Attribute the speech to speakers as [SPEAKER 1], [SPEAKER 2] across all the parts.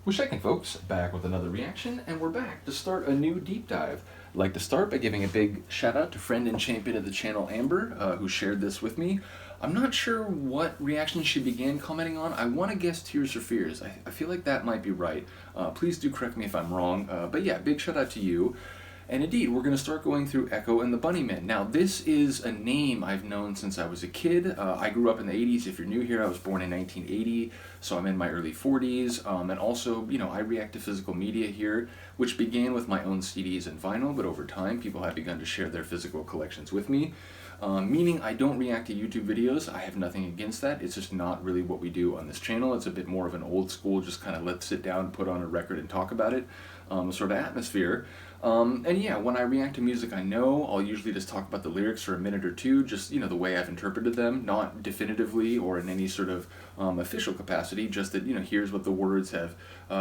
[SPEAKER 1] Well, checking, folks, back with another reaction, and we're back to start a new deep dive. I'd like to start by giving a big shout out to friend and champion of the channel, Amber, who shared this with me. I'm not sure what reaction she began commenting on. I want to guess Tears for Fears. I feel like that might be right. Please do correct me if I'm wrong. But yeah, big shout out to you. And indeed, we're going to start going through Echo and the Bunnymen. Now, this is a name I've known since I was a kid. I grew up in the 80s. If you're new here, I was born in 1980, so I'm in my early 40s. And also, I react to physical media here, which began with my own CDs and vinyl, but over time, people have begun to share their physical collections with me. Meaning I don't react to YouTube videos. I have nothing against that. It's just not really what we do on this channel. It's a bit more of an old school, just kind of let's sit down, put on a record and talk about it sort of atmosphere. And yeah, when I react to music I know, I'll usually just talk about the lyrics for a minute or two, just, the way I've interpreted them, not definitively or in any sort of official capacity, just that, here's what the words have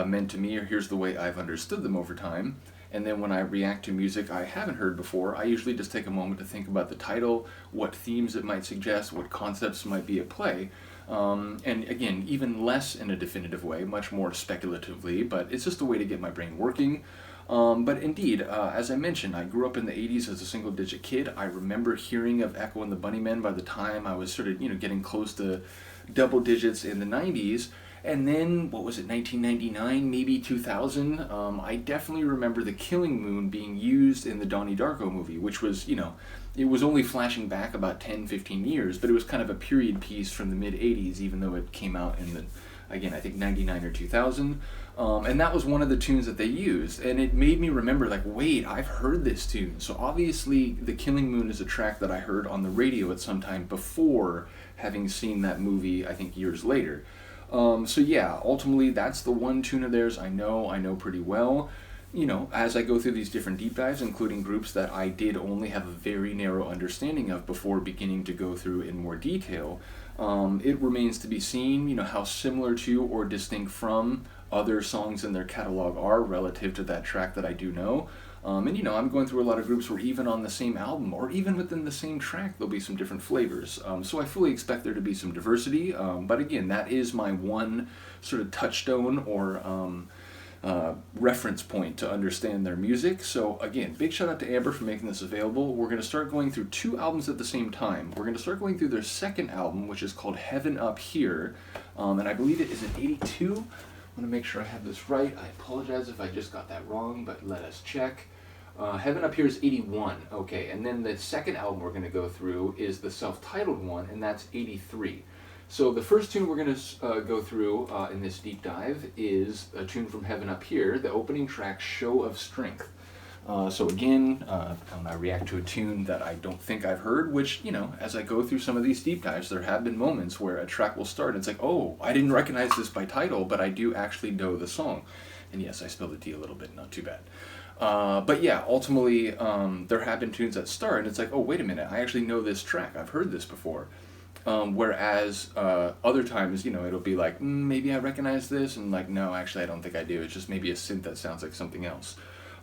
[SPEAKER 1] meant to me, or here's the way I've understood them over time. And then when I react to music I haven't heard before, I usually just take a moment to think about the title, what themes it might suggest, what concepts might be at play. And again, even less in a definitive way, much more speculatively, but it's just a way to get my brain working. But indeed, as I mentioned, I grew up in the 80s as a single-digit kid. I remember hearing of Echo and the Bunnymen by the time I was sort of, getting close to double digits in the 90s. And then, 1999, maybe 2000, I definitely remember The Killing Moon being used in the Donnie Darko movie, which was, it was only flashing back about 10, 15 years, but it was kind of a period piece from the mid-80s, even though it came out in the, again, I think 99 or 2000. And that was one of the tunes that they used, and it made me remember, wait, I've heard this tune. So obviously, The Killing Moon is a track that I heard on the radio at some time before having seen that movie, I think, years later. So yeah, ultimately that's the one tune of theirs I know pretty well. As I go through these different deep dives, including groups that I did only have a very narrow understanding of before beginning to go through in more detail, it remains to be seen, how similar to or distinct from other songs in their catalog are relative to that track that I do know. And I'm going through a lot of groups where even on the same album, or even within the same track, there'll be some different flavors. So I fully expect there to be some diversity, but again, that is my one sort of touchstone or reference point to understand their music. So again, big shout out to Amber for making this available. We're going to start going through two albums at the same time. We're going to start going through their second album, which is called Heaven Up Here, and I believe it is in 82. I want to make sure I have this right. I apologize if I just got that wrong, but let us check. Heaven Up Here is 81. Okay, and then the second album we're going to go through is the self-titled one, and that's 83. So the first tune we're going to go through in this deep dive is a tune from Heaven Up Here, the opening track, Show of Strength. So again, I react to a tune that I don't think I've heard, which, as I go through some of these deep dives, there have been moments where a track will start and it's like, oh, I didn't recognize this by title, but I do actually know the song. And yes, I spilled the tea a little bit, not too bad. But yeah, ultimately, there have been tunes that start and it's like, oh, wait a minute, I actually know this track, I've heard this before. Whereas other times, it'll be like, maybe I recognize this, and like, no, actually I don't think I do, it's just maybe a synth that sounds like something else.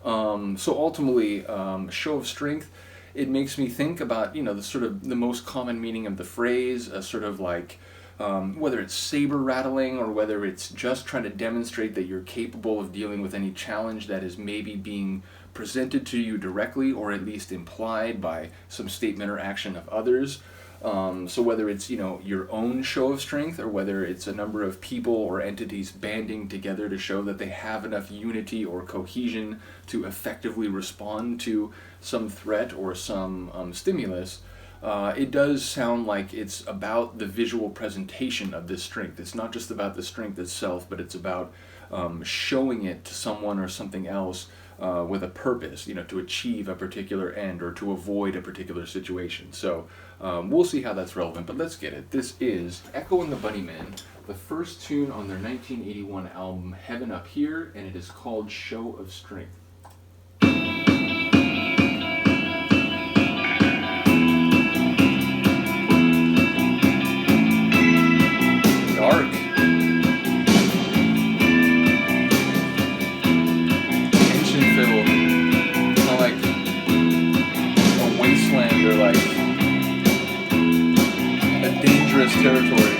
[SPEAKER 1] So ultimately, Show of Strength, it makes me think about, the sort of the most common meaning of the phrase, sort of like, whether it's saber rattling or whether it's just trying to demonstrate that you're capable of dealing with any challenge that is maybe being presented to you directly or at least implied by some statement or action of others. So whether it's, your own show of strength or whether it's a number of people or entities banding together to show that they have enough unity or cohesion to effectively respond to some threat or some stimulus, it does sound like it's about the visual presentation of this strength. It's not just about the strength itself, but it's about showing it to someone or something else with a purpose, to achieve a particular end or to avoid a particular situation. So we'll see how that's relevant, but let's get it. This is Echo and the Bunnymen, the first tune on their 1981 album Heaven Up Here, and it is called Show of Strength. Dark. Tension-filled. Kind of like a wasteland or like a dangerous territory.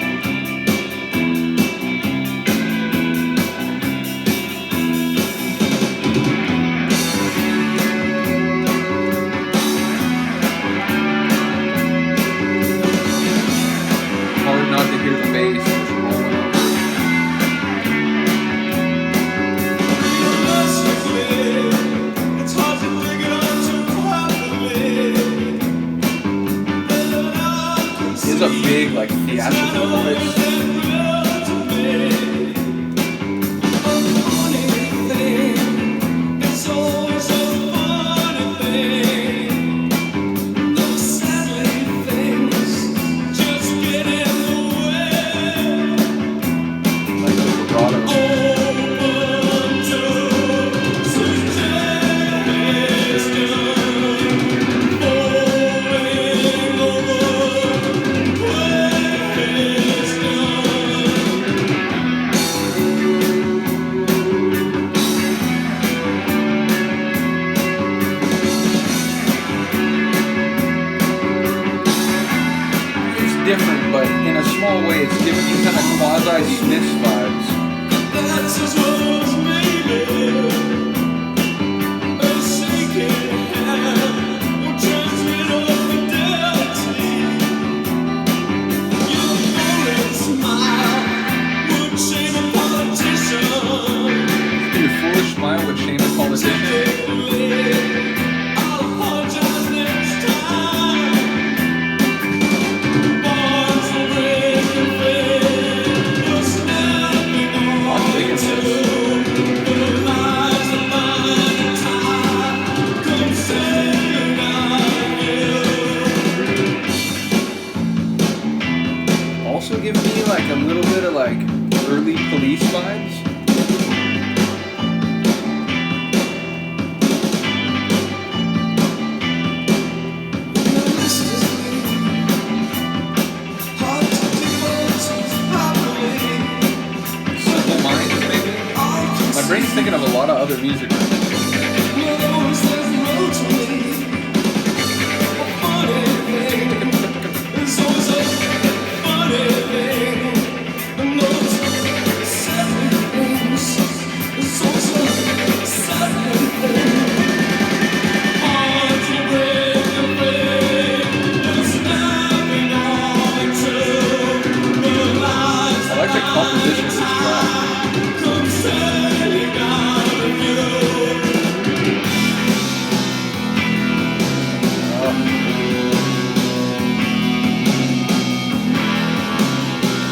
[SPEAKER 1] like theatrical voice. Different, but in a small way, it's giving me kind of quasi-Smiths vibes. That's as well as maybe a shaking hand will transmit all fidelity. Your foolish smile would shame a politician. Your foolish smile would shame a politician. I'll apologize next time. Also give me like a little bit of like early Police vibes. Simple Minds maybe? My brain's thinking of a lot of other music. Composition of this track.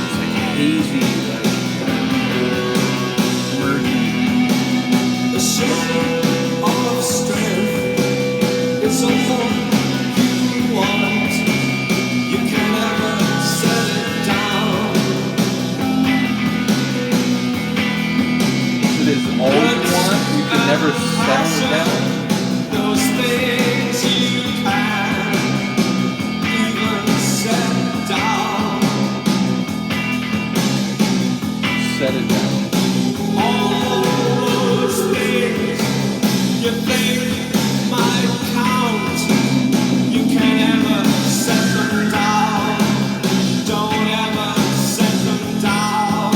[SPEAKER 1] It's like hazy, like murky. The show of strength is all you want. You can never set it down. It is all you want, you can never settle it down. Those things you can even set down. Set it down. All those things you think might count, you can never set them down. Don't ever set them down.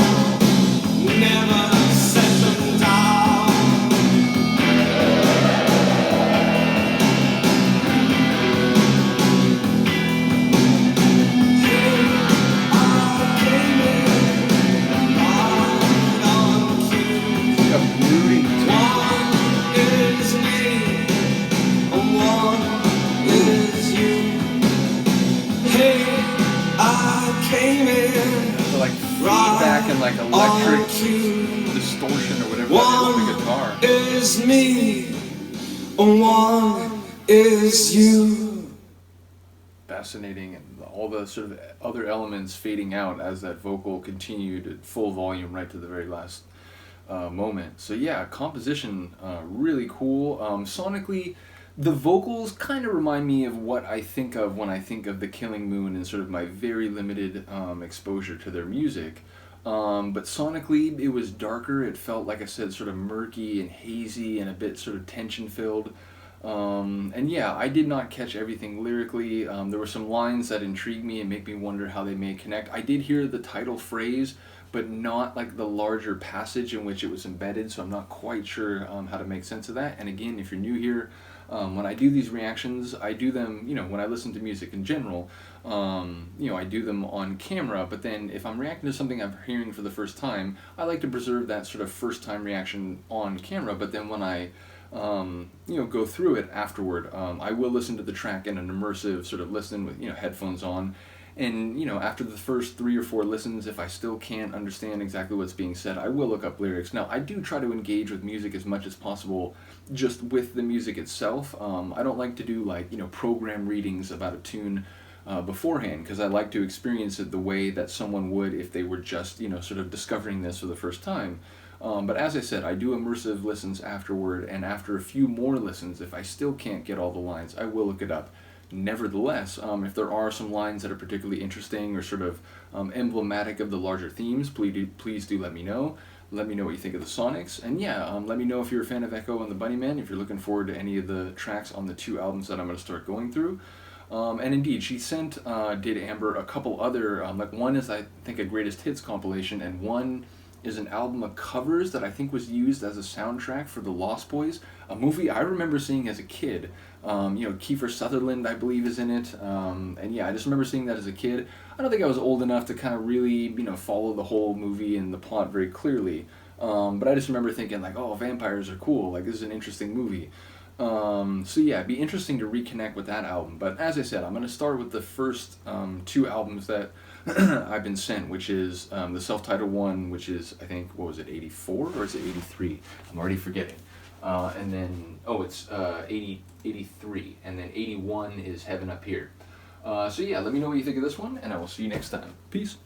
[SPEAKER 1] Never. Like feedback and like electric distortion or whatever that is on the guitar. One is me, one is you. Fascinating, and all the sort of other elements fading out as that vocal continued at full volume right to the very last moment. So yeah, composition really cool. Sonically, the vocals kind of remind me of what I think of when I think of The Killing Moon and sort of my very limited exposure to their music. But sonically, it was darker. It felt, like I said, sort of murky and hazy and a bit sort of tension-filled. And yeah, I did not catch everything lyrically. There were some lines that intrigue me and make me wonder how they may connect. I did hear the title phrase, but not like the larger passage in which it was embedded, so I'm not quite sure how to make sense of that. And again, if you're new here, when I do these reactions, I do them, when I listen to music in general, I do them on camera, but then if I'm reacting to something I'm hearing for the first time, I like to preserve that sort of first time reaction on camera, but then when I go through it afterward, I will listen to the track in an immersive sort of listen with, headphones on, And, after the first 3 or 4 listens, if I still can't understand exactly what's being said, I will look up lyrics. Now, I do try to engage with music as much as possible just with the music itself. I don't like to do, program readings about a tune beforehand, because I like to experience it the way that someone would if they were just, sort of discovering this for the first time. But as I said, I do immersive listens afterward, and after a few more listens, if I still can't get all the lines, I will look it up. Nevertheless, if there are some lines that are particularly interesting or sort of emblematic of the larger themes, please do let me know. Let me know what you think of the Sonics, and yeah, let me know if you're a fan of Echo and the Bunnymen, if you're looking forward to any of the tracks on the 2 albums that I'm going to start going through. And indeed, she did Amber a couple other, one is, I think, a greatest hits compilation, and one is an album of covers that I think was used as a soundtrack for The Lost Boys, a movie I remember seeing as a kid. Kiefer Sutherland, I believe, is in it, and yeah, I just remember seeing that as a kid. I don't think I was old enough to kind of really, follow the whole movie and the plot very clearly, but I just remember thinking, oh, vampires are cool, this is an interesting movie. So yeah, it'd be interesting to reconnect with that album. But as I said, I'm going to start with the first 2 albums that I've been sent, which is the self-titled one, which is, I think, what was it, 84 or is it 83? I'm already forgetting. And then, it's 83, and then 81 is Heaven Up Here. So yeah, let me know what you think of this one, and I will see you next time. Peace.